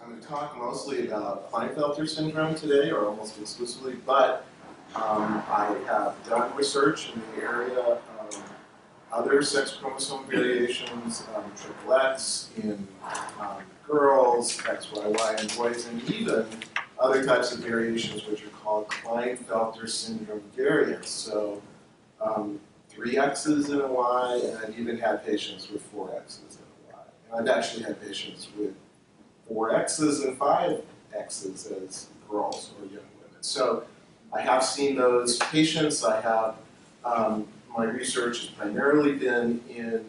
I'm going to talk mostly about Klinefelter syndrome today, or almost exclusively, but I have done research in the area of other sex chromosome variations, XXX in girls, XYY in boys, and even other types of variations which are called Klinefelter syndrome variants. So 3 X's in a Y, and I've even had patients with 4 X's in a Y. And I've actually had patients with 4 X's and 5 X's as girls or young women. So I have seen those patients. I have, my research has primarily been in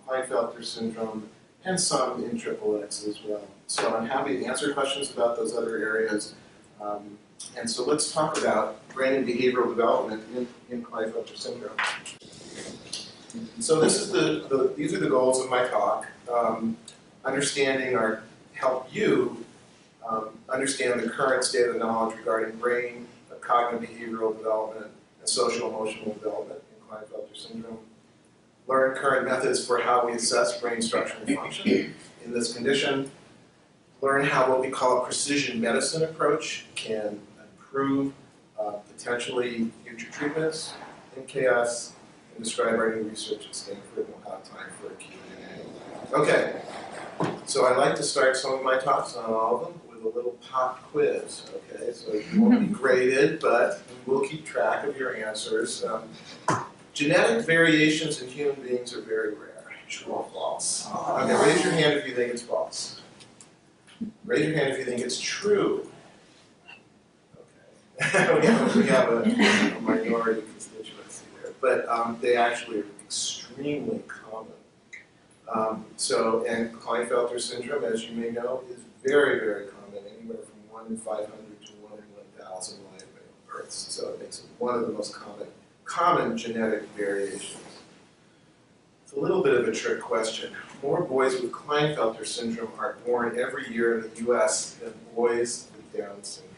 Klinefelter syndrome and some in XXX as well. So I'm happy to answer questions about those other areas. And so let's talk about brain and behavioral development in Klinefelter syndrome. So this is these are the goals of my talk. Understanding or help you understand the current state of knowledge regarding brain, cognitive behavioral development, and social emotional development in Klinefelter syndrome. Learn current methods for how we assess brain structure and function in this condition. Learn how what we call a precision medicine approach can improve potentially future treatments in KS, and describe our new research at Stanford. We'll have time for a Q&A. Okay, so I like to start some of my talks, not all of them, with a little pop quiz. Okay, so you won't be graded, but we'll keep track of your answers. Genetic variations in human beings are very rare. True or false? Okay, raise your hand if you think it's false. Raise your hand if you think it's true. Okay. we have a minority constituency there, but they actually are extremely common. And Klinefelter syndrome, as you may know, is very, very common, anywhere from 1 in 500 to 1 in 1,000 live male births. So it makes it one of the most common genetic variations. It's a little bit of a trick question. More boys with Klinefelter syndrome are born every year in the U.S. than boys with Down syndrome.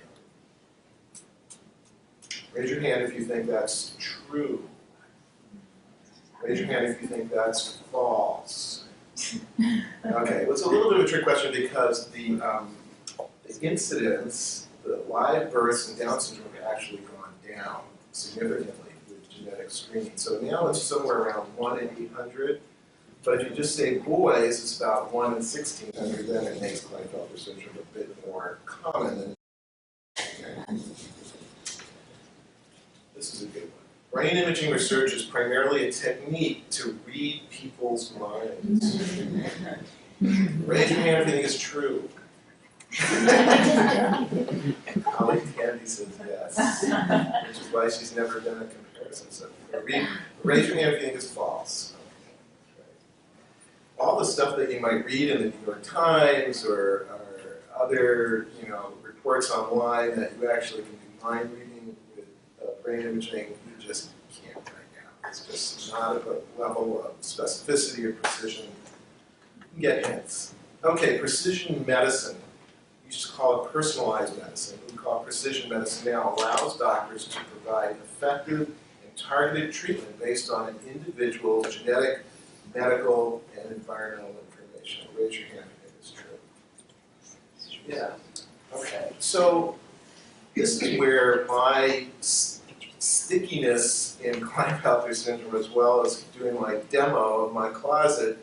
Raise your hand if you think that's true. Raise your hand if you think that's false. Okay, well, it's a little bit of a trick question because the incidence, the live births and Down syndrome have actually gone down significantly with genetic screening. So now it's somewhere around 1 in 800. But if you just say boys, it's about 1 in 1,600, then it makes Klinefelter syndrome a bit more common than. Okay. This is a good one. Brain imaging research is primarily a technique to read people's minds. Raise your hand if you think it's true. Colleague Candy says yes, which is why she's never done a comparison. So raise your hand if you think it's false. All the stuff that you might read in the New York Times or other, reports online that you actually can do mind reading with brain imaging, you just can't right now. It's just not at a level of specificity or precision. You can get hints. Okay, precision medicine. We used to call it personalized medicine. We call it precision medicine now allows doctors to provide effective and targeted treatment based on an individual's genetic, medical, and environmental information. Raise your hand if it's true. Yeah. Okay. So this is where my stickiness in Klinefelter syndrome, as well as doing my demo of my closet,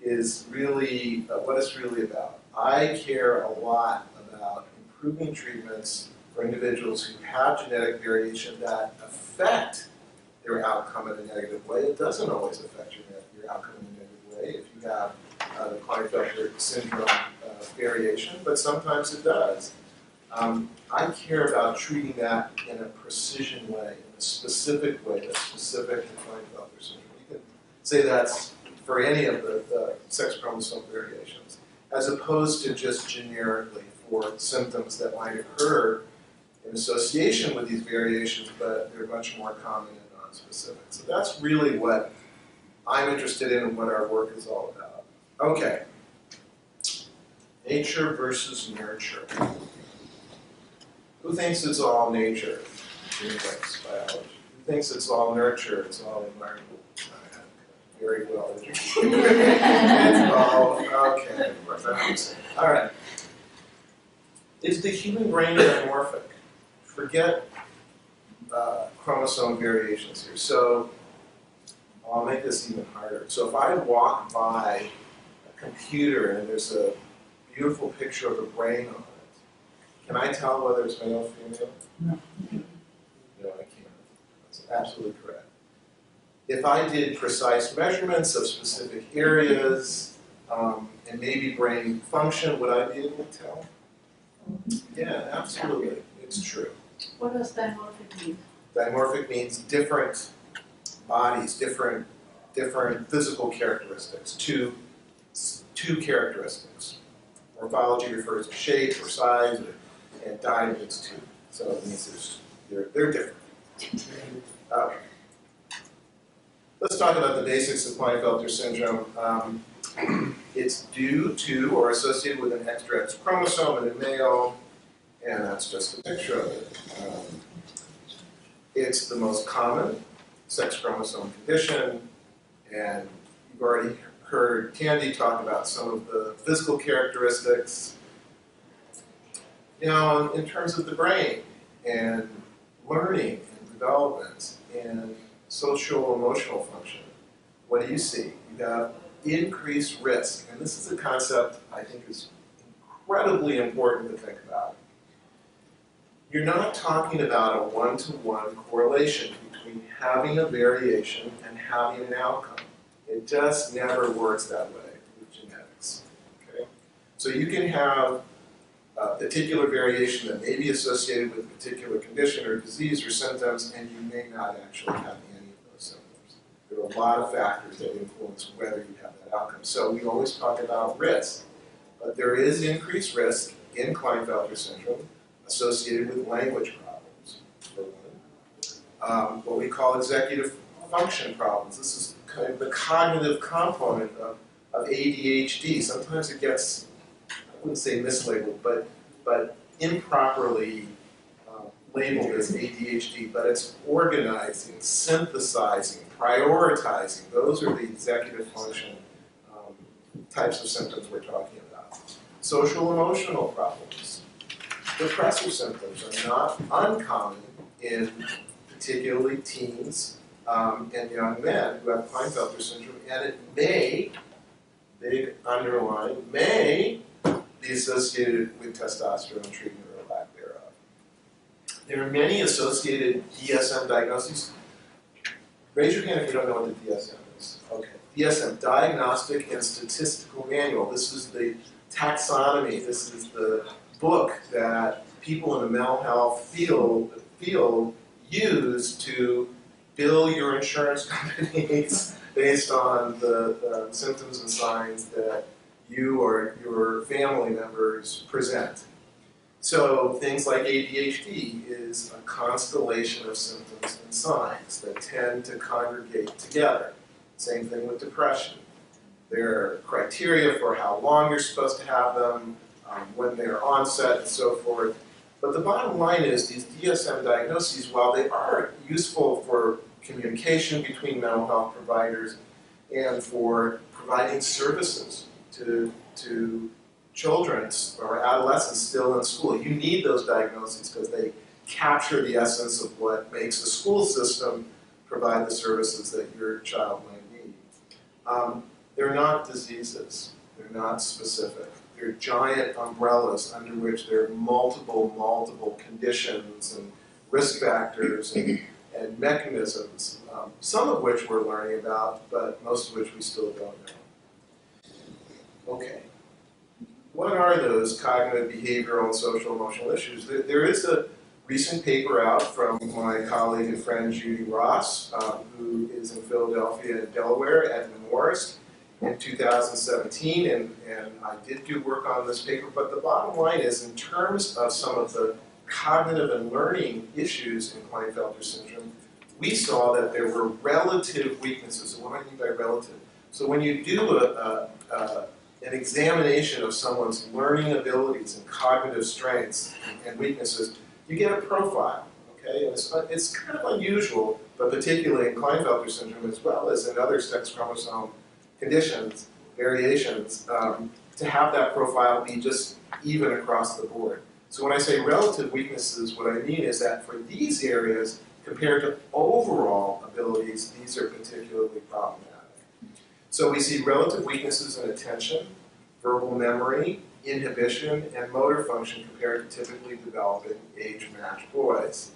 is really what it's really about. I care a lot about improving treatments for individuals who have genetic variation that affect their outcome in a negative way. It doesn't always affect your outcome in a negative way if you have the Klinefelter syndrome variation, but sometimes it does. I care about treating that in a precision way, in a specific way that's specific to Klinefelter syndrome. You can say that's for any of the sex chromosome variations, as opposed to just generically for symptoms that might occur in association with these variations, but they're much more common and non-specific. So that's really what I'm interested in and what our work is all about. Okay. Nature versus nurture. Who thinks it's all nature? Genetics, biology. Who thinks it's all nurture? It's all environment. Very well educated. It's all okay. All right. Is the human brain dimorphic? Forget chromosome variations here. So I'll make this even harder. So if I walk by a computer and there's a beautiful picture of a brain on it, can I tell whether it's male or female? No. No, I can't. That's absolutely correct. If I did precise measurements of specific areas and maybe brain function, would I be able to tell? Yeah, absolutely. It's true. What does dimorphic mean? Dimorphic means different bodies, different physical characteristics, two characteristics. Morphology refers to shape or size, and di means two. So it means they're different. Okay. Let's talk about the basics of Klinefelter syndrome. It's due to or associated with an extra X chromosome in a male, and that's just a picture of it. It's the most common sex chromosome condition, and you've already heard Candy talk about some of the physical characteristics. Now, in terms of the brain and learning and development and social emotional function, what do you see? You have increased risk, and this is a concept I think is incredibly important to think about. You're not talking about a one-to-one correlation between having a variation and having an outcome. It just never works that way with genetics. Okay? So you can have a particular variation that may be associated with a particular condition or disease or symptoms, and you may not actually have any of those symptoms. There are a lot of factors that influence whether you have that outcome. So we always talk about risk, but there is increased risk in Klinefelter syndrome associated with language problems, for one. What we call executive function problems. This is kind of the cognitive component of ADHD. Sometimes it gets, I wouldn't say mislabeled, but improperly labeled as ADHD, but it's organizing, synthesizing, prioritizing. Those are the executive function types of symptoms we're talking about. Social emotional problems. Depressive symptoms are not uncommon in particularly teens and young men who have Klinefelter syndrome, and it may, big underline, may be associated with testosterone treatment or lack thereof. There are many associated DSM diagnoses. Raise your hand if you don't know what the DSM is. Okay. DSM, Diagnostic and Statistical Manual. This is the taxonomy. This is the book that people in the mental health field use to bill your insurance companies based on the symptoms and signs that you or your family members present. So things like ADHD is a constellation of symptoms and signs that tend to congregate together. Same thing with depression. There are criteria for how long you're supposed to have them, when they're onset, and so forth. But the bottom line is these DSM diagnoses, while they are useful for communication between mental health providers and for providing services to children or adolescents still in school, you need those diagnoses because they capture the essence of what makes the school system provide the services that your child might need. They're not diseases. They're not specific. They're giant umbrellas under which there are multiple conditions and risk factors and mechanisms, some of which we're learning about, but most of which we still don't know. Okay. What are those cognitive, behavioral, and social emotional issues? There is a recent paper out from my colleague and friend Judy Ross, who is in Philadelphia and Delaware at Memorial in 2017, and I did do work on this paper, but the bottom line is, in terms of some of the cognitive and learning issues in Klinefelter syndrome, we saw that there were relative weaknesses. And what I mean by relative? So when you do an examination of someone's learning abilities and cognitive strengths and weaknesses, you get a profile, okay? And it's kind of unusual, but particularly in Klinefelter syndrome as well as in other sex chromosome conditions, variations, to have that profile be just even across the board. So when I say relative weaknesses, what I mean is that for these areas, compared to overall abilities, these are particularly problematic. So we see relative weaknesses in attention, verbal memory, inhibition, and motor function compared to typically developing age-matched boys.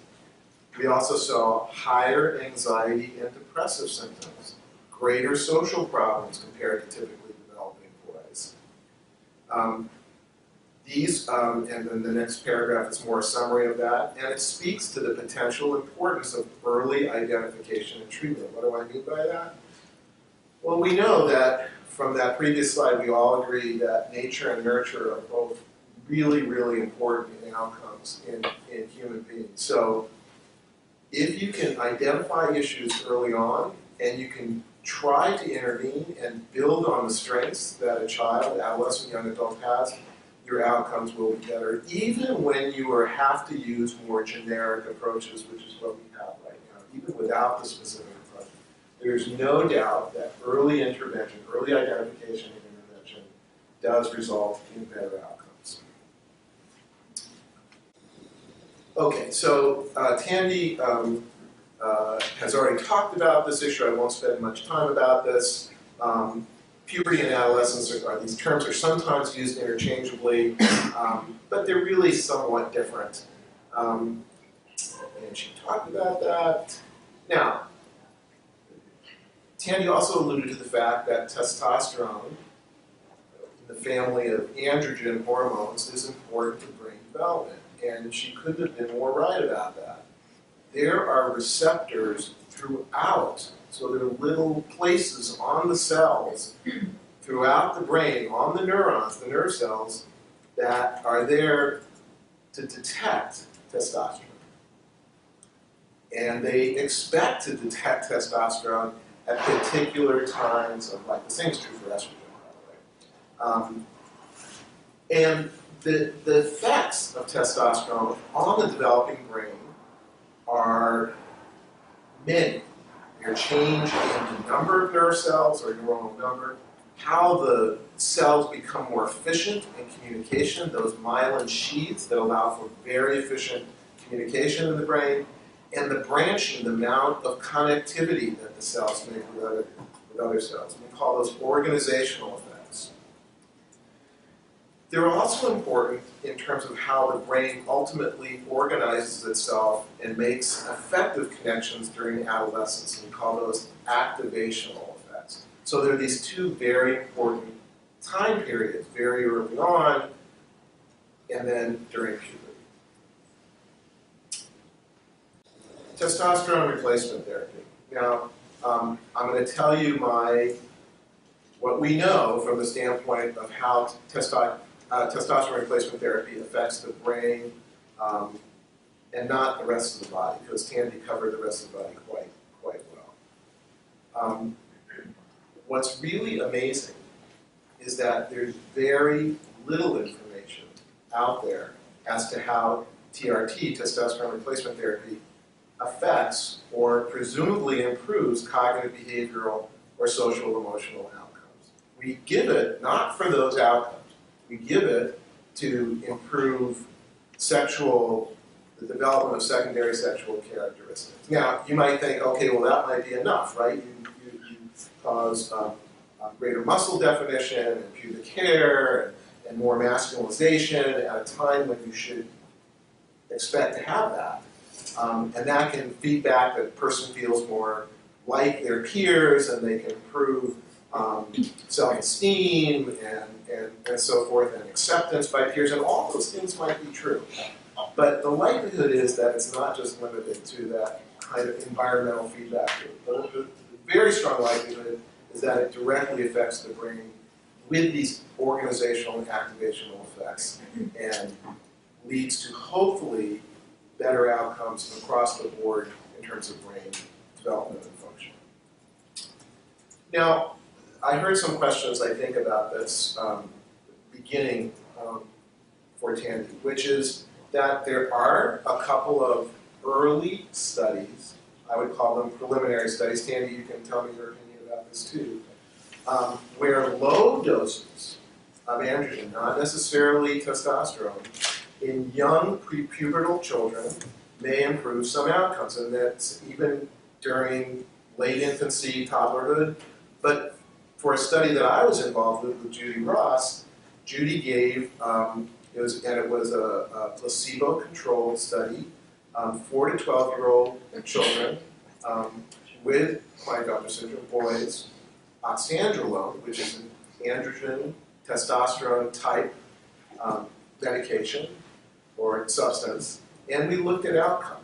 We also saw higher anxiety and depressive symptoms, greater social problems compared to typically developing boys. And then the next paragraph is more a summary of that, and it speaks to the potential importance of early identification and treatment. What do I mean by that? Well, we know that from that previous slide, we all agree that nature and nurture are both really, really important in outcomes in human beings. So if you can identify issues early on, and you can try to intervene and build on the strengths that a child, adolescent, young adult has, your outcomes will be better, even when you have to use more generic approaches, which is what we have right now, even without the specific approach. There's no doubt that early intervention, early identification and intervention does result in better outcomes. Okay, so Tandy has already talked about this issue. I won't spend much time about this. Puberty and adolescence, these terms are sometimes used interchangeably, but they're really somewhat different. And she talked about that. Now, Tandy also alluded to the fact that testosterone, in the family of androgen hormones, is important to brain development, and she couldn't have been more right about that. There are receptors throughout. So there are little places on the cells throughout the brain, on the neurons, the nerve cells, that are there to detect testosterone. And they expect to detect testosterone at particular times of life. The same is true for estrogen, by the way. And the effects of testosterone on the developing brain are many. Your change in the number of nerve cells or neuronal number, how the cells become more efficient in communication, those myelin sheaths that allow for very efficient communication in the brain, and the branching, the amount of connectivity that the cells make with other cells. We call those organizational effects. They're also important in terms of how the brain ultimately organizes itself and makes effective connections during adolescence. And we call those activational effects. So there are these two very important time periods, very early on, and then during puberty. Testosterone replacement therapy. Now, I'm going to tell you what we know from the standpoint of how testosterone replacement therapy affects the brain and not the rest of the body, because Tandy covered the rest of the body quite well. What's really amazing is that there's very little information out there as to how TRT, testosterone replacement therapy, affects or presumably improves cognitive, behavioral, or social emotional outcomes. We give it not for those outcomes. We give it to improve the development of secondary sexual characteristics. Now, you might think, okay, well, that might be enough, right? You cause greater muscle definition and pubic hair and more masculinization at a time when you should expect to have that. And that can feed back that the person feels more like their peers, and they can improve self-esteem and so forth, and acceptance by peers, and all those things might be true. But the likelihood is that it's not just limited to that kind of environmental feedback loop. The very strong likelihood is that it directly affects the brain with these organizational and activational effects, and leads to hopefully better outcomes across the board in terms of brain development and function. Now, I heard some questions, I think, about this beginning for Tandy, which is that there are a couple of early studies, I would call them preliminary studies, Tandy, you can tell me your opinion about this too, where low doses of androgen, not necessarily testosterone, in young prepubertal children may improve some outcomes, and that's even during late infancy, toddlerhood. But for a study that I was involved with Judy Ross, Judy gave, it was a placebo-controlled study, 4 to 12-year-old children with Klinefelter syndrome, boys, oxandrolone, which is an androgen testosterone type medication or substance, and we looked at outcome.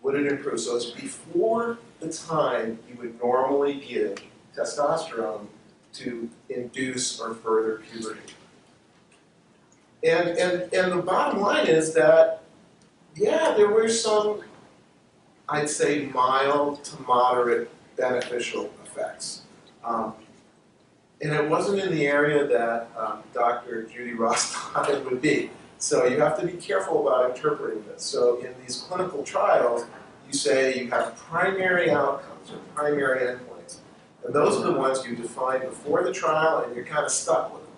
Would it improve? So it's before the time you would normally give testosterone to induce or further puberty. And the bottom line is that, yeah, there were some, I'd say, mild to moderate beneficial effects. And it wasn't in the area that Dr. Judy Ross thought it would be. So you have to be careful about interpreting this. So in these clinical trials, you say you have primary outcomes or primary endpoints. And those are the ones you define before the trial, and you're kind of stuck with them.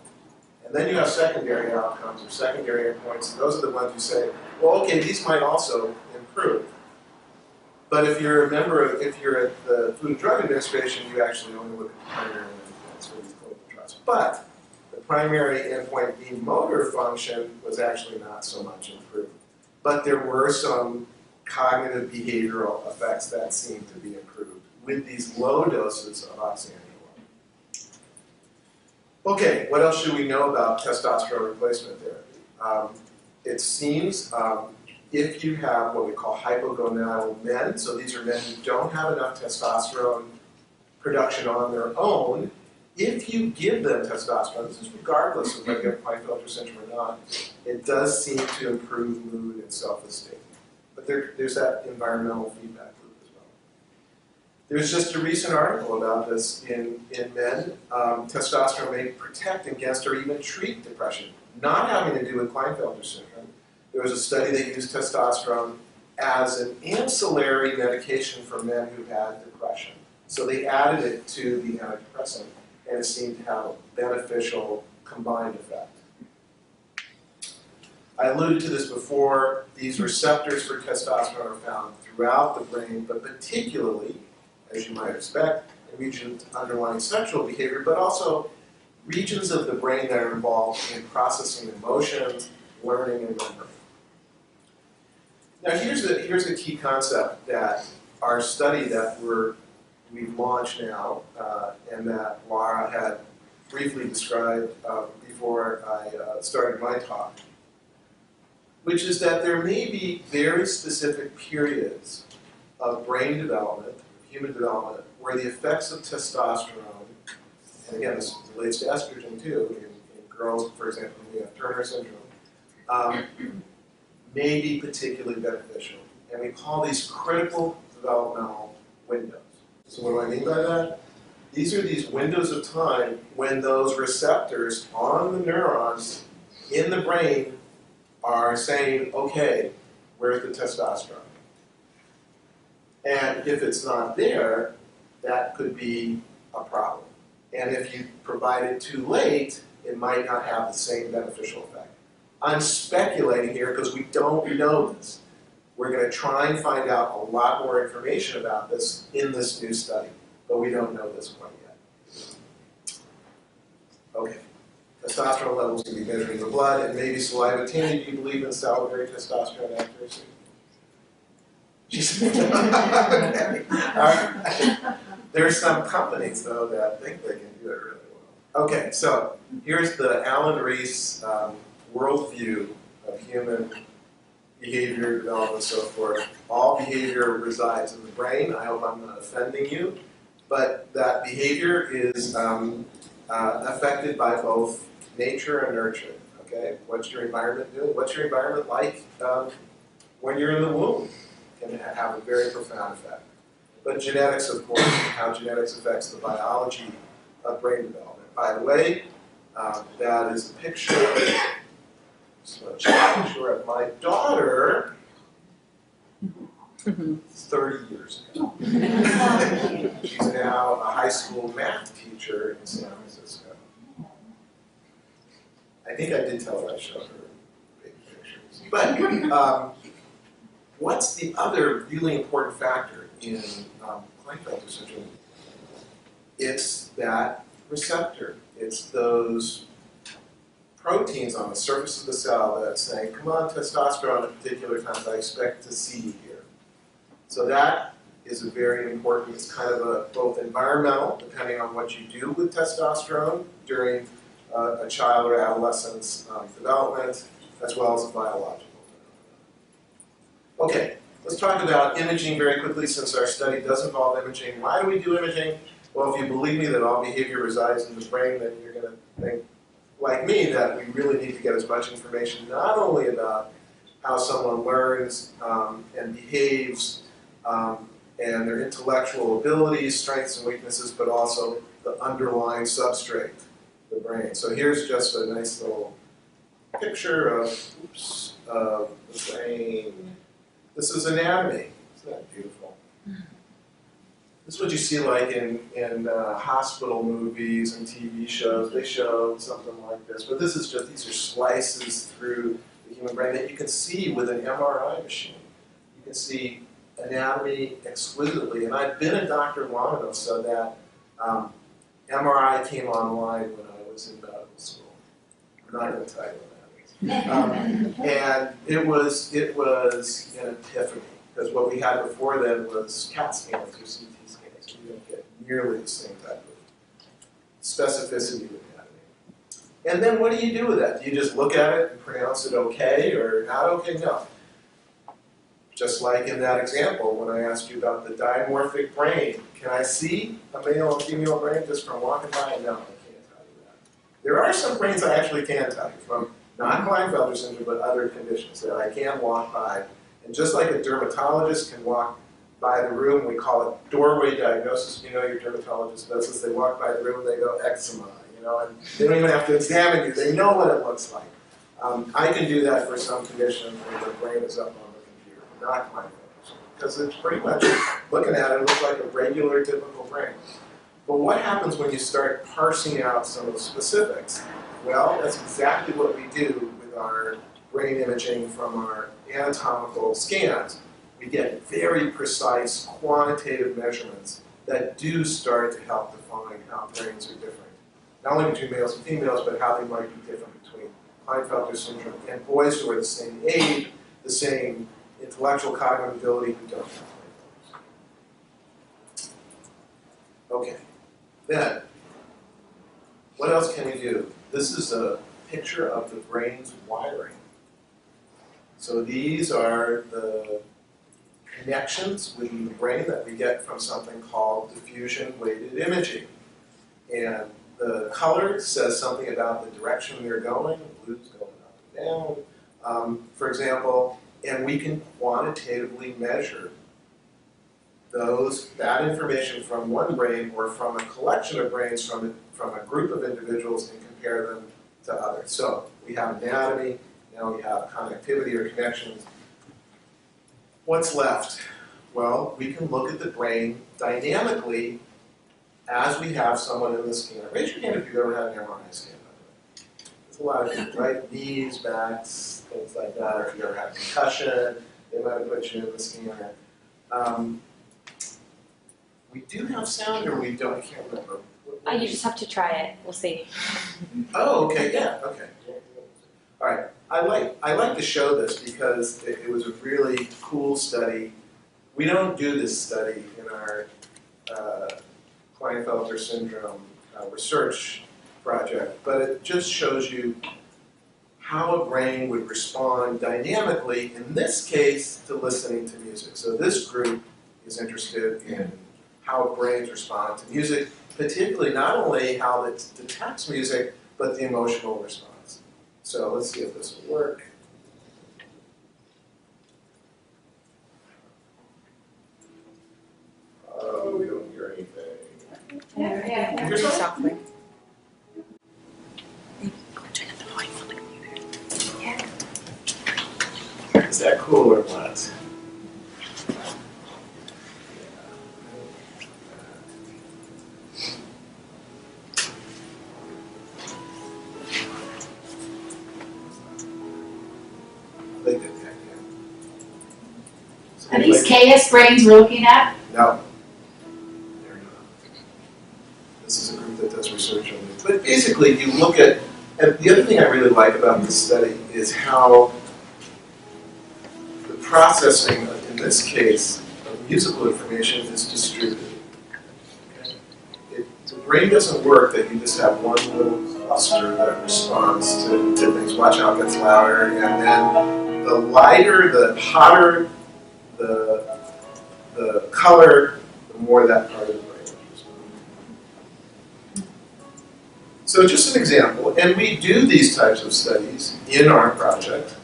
And then you have secondary outcomes or secondary endpoints, and those are the ones you say, well, okay, these might also improve. But if you're a member, if you're at the Food and Drug Administration, you actually only look at the primary endpoints for these clinical trials. But the primary endpoint being motor function was actually not so much improved. But there were some cognitive behavioral effects that seemed to be improved with these low doses of oxandrolone. Okay, what else should we know about testosterone replacement therapy? It seems if you have what we call hypogonadal men, so these are men who don't have enough testosterone production on their own, if you give them testosterone, this is regardless of whether you have Klinefelter syndrome or not, it does seem to improve mood and self-esteem. But there's that environmental feedback loop as well. There's just a recent article about this in men. Testosterone may protect against or even treat depression, not having to do with Klinefelter syndrome. There was a study that used testosterone as an ancillary medication for men who had depression. So they added it to the antidepressant, and it seemed to have a beneficial combined effect. I alluded to this before. These receptors for testosterone are found throughout the brain, but particularly, as you might expect, in regions underlying sexual behavior, but also regions of the brain that are involved in processing emotions, learning, and memory. Now, here's a key concept that our study that we've launched now, and that Laura had briefly described before I started my talk, which is that there may be very specific periods of brain development, human development, where the effects of testosterone, and again, this relates to estrogen too, in girls, for example, when we have Turner syndrome, may be particularly beneficial. And we call these critical developmental windows. So what do I mean by that? These are these windows of time when those receptors on the neurons in the brain are saying, okay, where's the testosterone? And if it's not there, that could be a problem. And if you provide it too late, it might not have the same beneficial effect. I'm speculating here because we don't know this. We're going to try and find out a lot more information about this in this new study, but we don't know this quite yet. Okay. Testosterone levels can be measured in the blood and maybe saliva. Tammy, do you believe in salivary testosterone accuracy? Okay. All right. There are some companies, though, that think they can do it really well. Okay, so here's the Allan Reiss worldview of human behavior, development, and so forth. All behavior resides in the brain. I hope I'm not offending you, but that behavior is affected by both nature and nurture. Okay, what's your environment doing? What's your environment like when you're in the womb? Can have a very profound effect. But genetics, of course, how genetics affects the biology of brain development. By the way, that is a picture. So a picture of my daughter 30 years ago. She's now a high school math teacher in San Francisco. I think I did tell her I showed her big pictures. But what's the other really important factor in Klinefelter syndrome? It's that receptor. It's those proteins on the surface of the cell that's saying, come on, testosterone at particular times, I expect to see you here. So that is a very important, it's kind of a both environmental, depending on what you do with testosterone during a child or adolescent's development, as well as a biological. Okay, let's talk about imaging very quickly since our study does involve imaging. Why do we do imaging? Well, if you believe me that all behavior resides in the brain, then you're going to think, like me, that we really need to get as much information not only about how someone learns and behaves and their intellectual abilities, strengths and weaknesses, but also the underlying substrate, the brain. So here's just a nice little picture of the brain. This is anatomy. Isn't that beautiful? This is what you see like in hospital movies and TV shows. They show something like this. But this is just, these are slices through the human brain that you can see with an MRI machine. You can see anatomy exquisitely. And I've been a doctor long enough so that MRI came online when I was in medical school. I'm not going to tell you what that is. And it was an epiphany. Because what we had before then was CAT scans or CT scans. We don't get nearly the same type of specificity with anatomy. And then what do you do with that? Do you just look at it and pronounce it okay or not okay? No. Just like in that example when I asked you about the dimorphic brain. Can I see a male and female brain just from walking by? No, I can't tell you that. There are some brains I actually can tell you from not Klinefelter syndrome but other conditions that I can walk by. And just like a dermatologist can walk by the room, we call it doorway diagnosis. You know your dermatologist does this. They walk by the room and they go eczema, and they don't even have to examine you. They know what it looks like. I can do that for some condition where the brain is up on the computer, not Klinefelter, because it's pretty much looking at it looks like a regular, typical brain. But what happens when you start parsing out some of the specifics? Well, that's exactly what we do with our brain imaging from our anatomical scans. We get very precise quantitative measurements that do start to help define how brains are different. Not only between males and females, but how they might be different between Klinefelter syndrome and boys who are the same age, the same intellectual cognitive ability who don't have Klinefelter. Okay, then, what else can we do? This is a picture of the brain's wiring. So these are the connections within the brain that we get from something called diffusion-weighted imaging. And the color says something about the direction they're going. The blue's going up and down, for example. And we can quantitatively measure that information from one brain or from a collection of brains from a group of individuals and compare them to others. So we have anatomy. Now we have connectivity or connections. What's left? Well, we can look at the brain dynamically as we have someone in the scanner. Raise your hand if you've ever had an MRI scan. There's a lot of people, right? Knees, backs, things like that. Or if you ever had a concussion, they might have put you in the scanner. We do have sound, or we don't? I can't remember. You just have to try it. We'll see. Oh, okay, yeah, okay. All right. I like to show this because it was a really cool study. We don't do this study in our Klinefelter syndrome research project, but it just shows you how a brain would respond dynamically, in this case, to listening to music. So this group is interested in how brains respond to music, particularly not only how it detects music, but the emotional response. So let's see if this will work. Oh, we don't hear anything. Yeah. Here's something. Softly. Is that cool or what? They did that, yeah. So Are these KS brains we're looking at? No. They're not. This is a group that does research on it. But basically, you look at, and the other thing I really like about this study is how the processing, in this case, of musical information is distributed. The brain doesn't work that you just have one little cluster that responds to things. Watch out, gets louder, and then the lighter, the hotter, the color, the more that part of the brain responds. So just an example, and we do these types of studies in our project,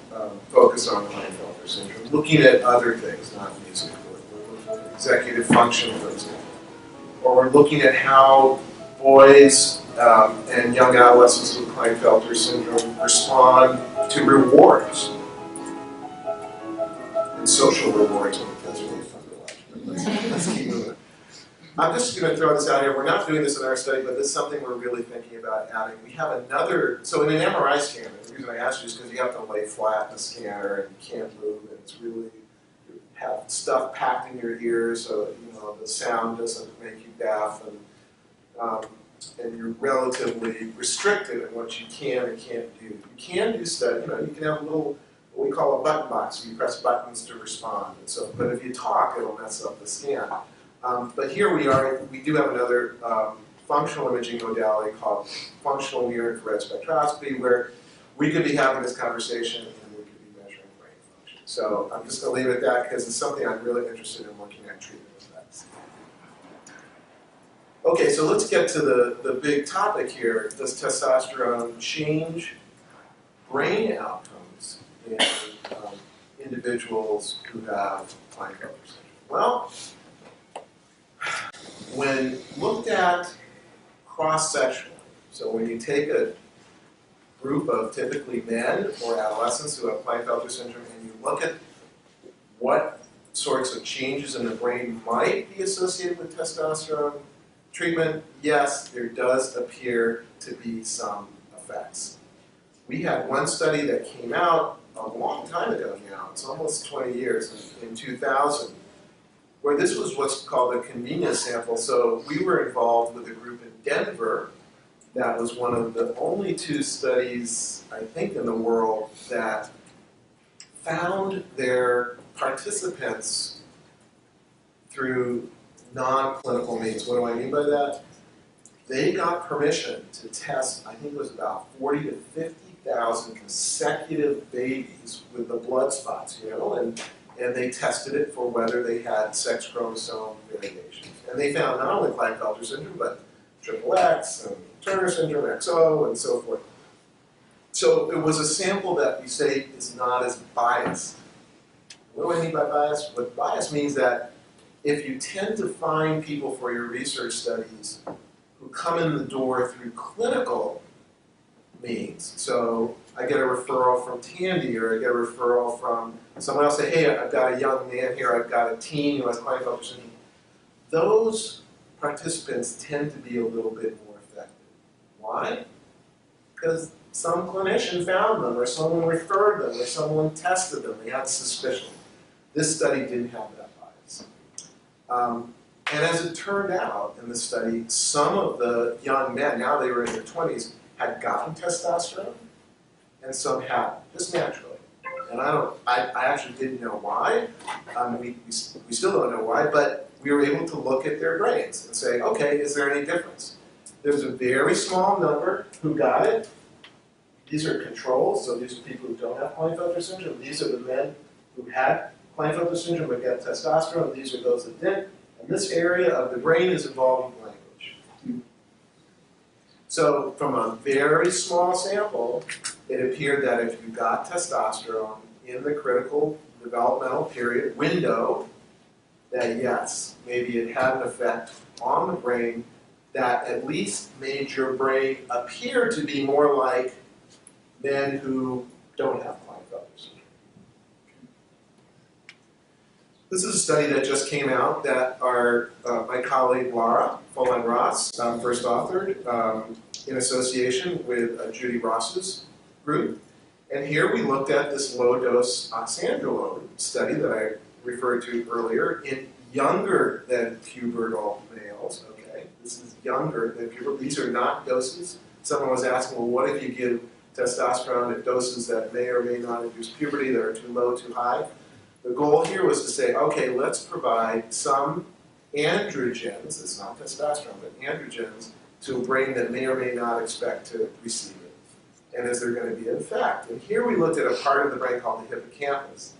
focused on Klinefelter syndrome, looking at other things, not music. We're looking at executive function, for example. Or we're looking at how boys and young adolescents with Klinefelter syndrome respond to rewards. And social rewards, that's really fun to watch. Let's keep moving. I'm just going to throw this out here. We're not doing this in our study, but this is something we're really thinking about adding. We have another, so in an MRI scanner, the reason I asked you is because you have to lay flat in the scanner and you can't move, and it's really, you have stuff packed in your ears, so the sound doesn't make you deaf, and you're relatively restricted in what you can and can't do. You can do stuff, you can have a little, what we call a button box, so you press buttons to respond. And so, but if you talk, it'll mess up the scan. But here we do have another functional imaging modality called functional near-infrared spectroscopy, where we could be having this conversation and we could be measuring brain function. So I'm just going to leave it at that because it's something I'm really interested in looking at treatment effects. Okay, so let's get to the big topic here. Does testosterone change brain outcomes in individuals who have Klinefelter syndrome? Well, when looked at cross-sectionally, so when you take a group of typically men or adolescents who have Klinefelter syndrome and you look at what sorts of changes in the brain might be associated with testosterone treatment, yes, there does appear to be some effects. We had one study that came out a long time ago now, it's almost 20 years, in 2000, where this was what's called a convenience sample. So we were involved with a group in Denver that was one of the only two studies, I think, in the world that found their participants through non-clinical means. What do I mean by that? They got permission to test, I think it was about 40 to 50,000 consecutive babies with the blood spots, and they tested it for whether they had sex chromosome variations. And they found not only Klinefelter syndrome, but XXX and Turner syndrome, XO, and so forth. So it was a sample that we say is not as biased. What do I mean by bias? What bias means that if you tend to find people for your research studies who come in the door through clinical means, so I get a referral from Tandy, or I get a referral from someone else, say, hey, I've got a young man here, I've got a teen who has Klinefelter syndrome. Those participants tend to be a little bit more effective. Why? Because some clinician found them, or someone referred them, or someone tested them, they had suspicion. This study didn't have that bias. And as it turned out in the study, some of the young men, now they were in their 20s, had gotten testosterone, and some hadn't, just naturally. And I actually didn't know why. We still don't know why, but we were able to look at their brains and say, okay, is there any difference? There's a very small number who got it. These are controls, so these are people who don't have Klinefelter syndrome. These are the men who had Klinefelter syndrome but got testosterone. These are those that didn't. And this area of the brain is involved in language. So from a very small sample, it appeared that if you got testosterone in the critical developmental period window, that yes, maybe it had an effect on the brain that at least made your brain appear to be more like men who don't have Klinefelter syndrome. This is a study that just came out that my colleague Laura Follen-Ross first authored in association with Judy Ross's group. And here we looked at this low-dose oxandrolone study that I referred to earlier in younger than pubertal males, okay? This is younger than pubertal. These are not doses. Someone was asking, well, what if you give testosterone at doses that may or may not induce puberty, that are too low, too high? The goal here was to say, okay, let's provide some androgens, it's not testosterone, but androgens, to a brain that may or may not expect to receive it. And is there going to be an effect? And here we looked at a part of the brain called the hippocampus.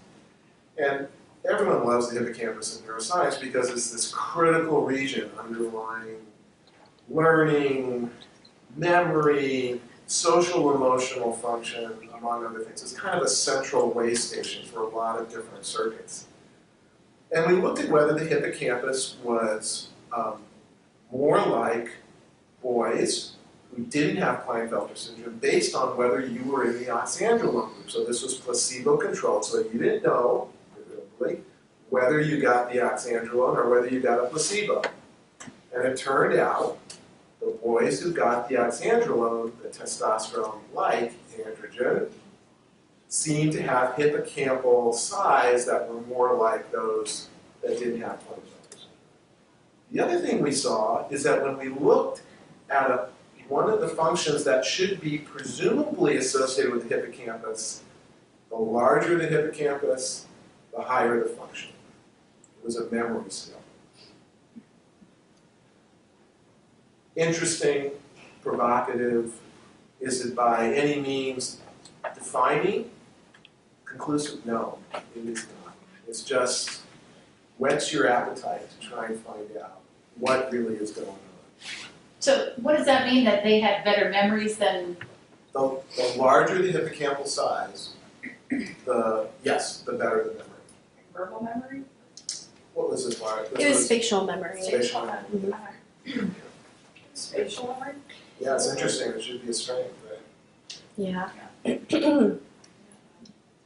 And everyone loves the hippocampus in neuroscience because it's this critical region underlying learning, memory, social emotional function, among other things. It's kind of a central way station for a lot of different circuits. And we looked at whether the hippocampus was more like boys who didn't have Klinefelter syndrome based on whether you were in the oxandrolone group. So this was placebo-controlled, so you didn't know presumably, whether you got the oxandrolone or whether you got a placebo. And it turned out the boys who got the oxandrolone, the testosterone-like androgen, seemed to have hippocampal size that were more like those that didn't have Klinefelter syndrome. The other thing we saw is that when we looked at one of the functions that should be presumably associated with the hippocampus, the larger the hippocampus, the higher the function. It was a memory skill. Interesting, provocative. Is it by any means defining? Conclusive? No, it is not. It's just whets your appetite to try and find out what really is going on. So what does that mean, that they had better memories than? The larger the hippocampal size, the better the memory. Verbal memory? What was this part? It was spatial memory. Spatial memory. Mhm. Spatial memory? Yeah, it's interesting. It should be a strength, right? Yeah.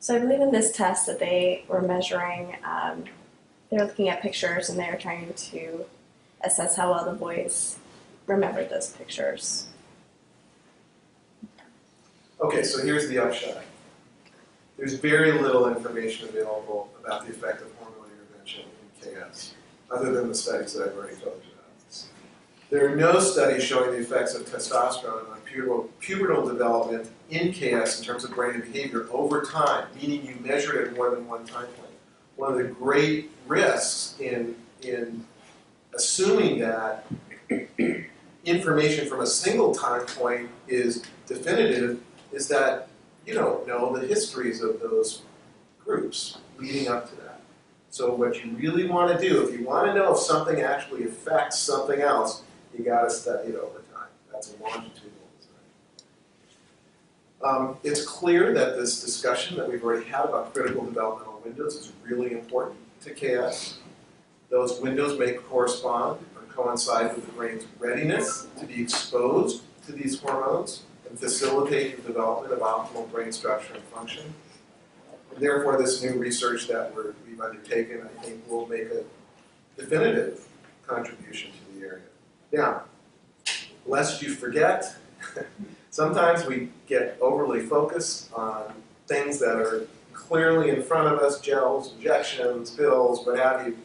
So I believe in this test that they were measuring, they were looking at pictures and they were trying to assess how well the boys remembered those pictures. Okay, so here's the upshot. There's very little information available about the effect of hormone intervention in KS, other than the studies that I've already told you about. There are no studies showing the effects of testosterone on pubertal development in KS in terms of brain and behavior over time, meaning you measure it at more than one time point. One of the great risks in assuming that information from a single time point is definitive is that you don't know the histories of those groups leading up to that. So what you really want to do, if you want to know if something actually affects something else, you got to study it over time. That's a longitudinal design. It's clear that this discussion that we've already had about critical developmental windows is really important to KS. Those windows may correspond or coincide with the brain's readiness to be exposed to these hormones and facilitate the development of optimal brain structure and function. And therefore, this new research that we've undertaken, I think, will make a definitive contribution to the area. Now, lest you forget, sometimes we get overly focused on things that are clearly in front of us, gels, injections, pills, what have you.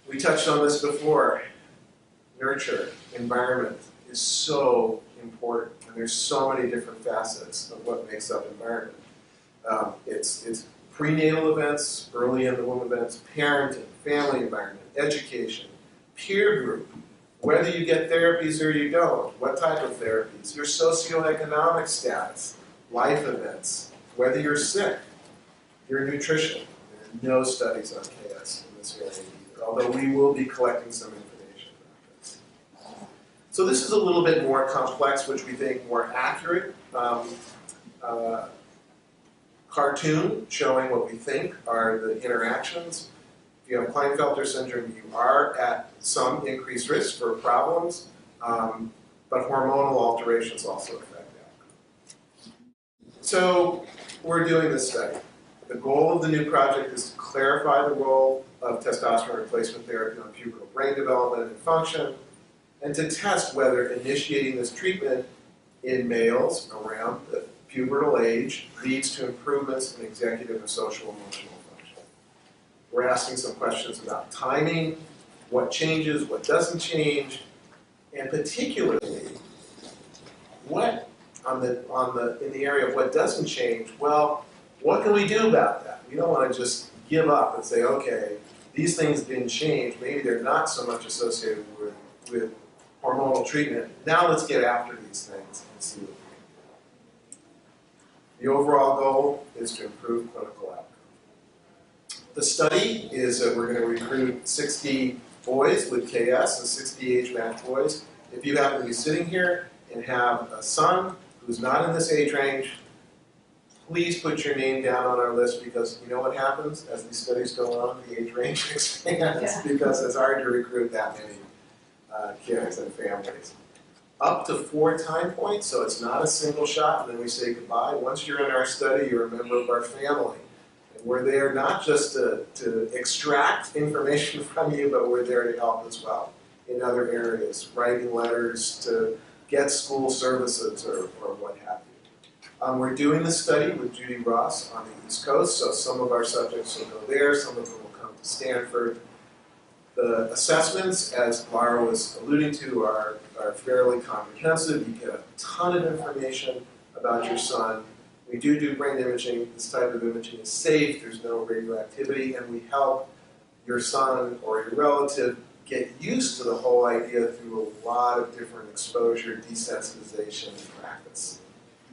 We touched on this before. Nurture, environment is so important, and there's so many different facets of what makes up environment. It's prenatal events, early in the womb events, parenting, family environment, education, peer group, whether you get therapies or you don't, what type of therapies, your socioeconomic status, life events, whether you're sick, your nutrition. There are no studies on KS in this area either, although we will be collecting some information about this. So this is a little bit more complex, which we think more accurate. Cartoon showing what we think are the interactions. If you have Klinefelter syndrome, you are at some increased risk for problems, but hormonal alterations also affect the outcome. So we're doing this study. The goal of the new project is to clarify the role of testosterone replacement therapy on pubertal brain development and function, and to test whether initiating this treatment in males around the pubertal age leads to improvements in executive and social emotional function. We're asking some questions about timing, what changes, what doesn't change, and particularly, what in the area of what doesn't change, well, what can we do about that? We don't want to just give up and say, okay, these things didn't change, maybe they're not so much associated with hormonal treatment. Now let's get after these things and see what we can do. The overall goal is to improve clinical outcome. The study is that we're going to recruit 60 boys with KS and 60 age-matched boys. If you happen to be sitting here and have a son who's not in this age range, please put your name down on our list, because you know what happens as these studies go on, the age range expands because it's hard to recruit that many kids and families. Up to 4 time points, so it's not a single shot and then we say goodbye. Once you're in our study, you're a member of our family. And we're there not just to extract information from you, but we're there to help as well in other areas, writing letters, to get school services or what have you. We're doing the study with Judy Ross on the East Coast, so some of our subjects will go there, some of them will come to Stanford. The assessments, as Laura was alluding to, are fairly comprehensive. You get a ton of information about your son. We do brain imaging. This type of imaging is safe. There's no radioactivity, and we help your son or your relative get used to the whole idea through a lot of different exposure, desensitization, and practice.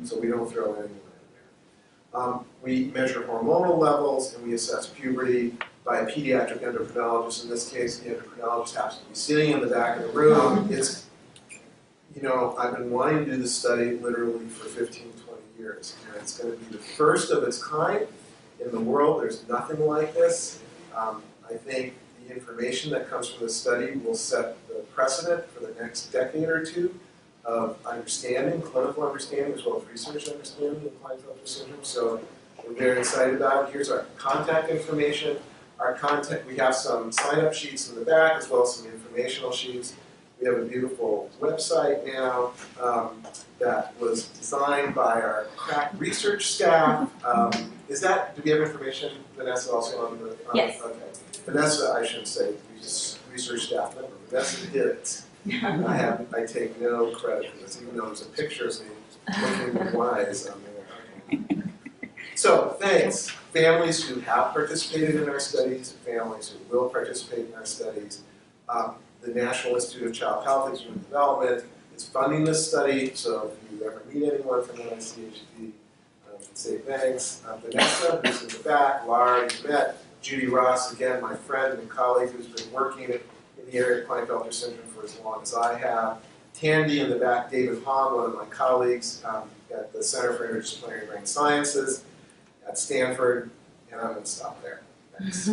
So we don't throw anyone in there. We measure hormonal levels, and we assess puberty by a pediatric endocrinologist. In this case, the endocrinologist happens to be sitting in the back of the room. It's, you know, I've been wanting to do this study literally for 15, 20 years, and it's going to be the first of its kind in the world. There's nothing like this. I think the information that comes from this study will set the precedent for the next decade or two of understanding, clinical understanding, as well as research understanding of Klinefelter syndrome. So we're very excited about it. Here's our contact information. Our contact, we have some sign-up sheets in the back, as well as some informational sheets. We have a beautiful website now that was designed by our crack research staff. Do we have information, Vanessa, also on the? Yes. Okay. Vanessa, I shouldn't say research staff member. Vanessa did it. I take no credit for this, even though there's a picture of me looking wise on there. So, thanks. Families who have participated in our studies, families who will participate in our studies. The National Institute of Child Health and Human Development is funding this study, so if you ever meet anyone from NICHD, say thanks. Vanessa, who's in the back, Laura, you met. Judy Ross, again, my friend and colleague who's been working in the area of Klinefelter syndrome for as long as I have. Tandy in the back, David Hong, one of my colleagues at the Center for Interdisciplinary Brain Sciences at Stanford, and I'm going to stop there. Thanks.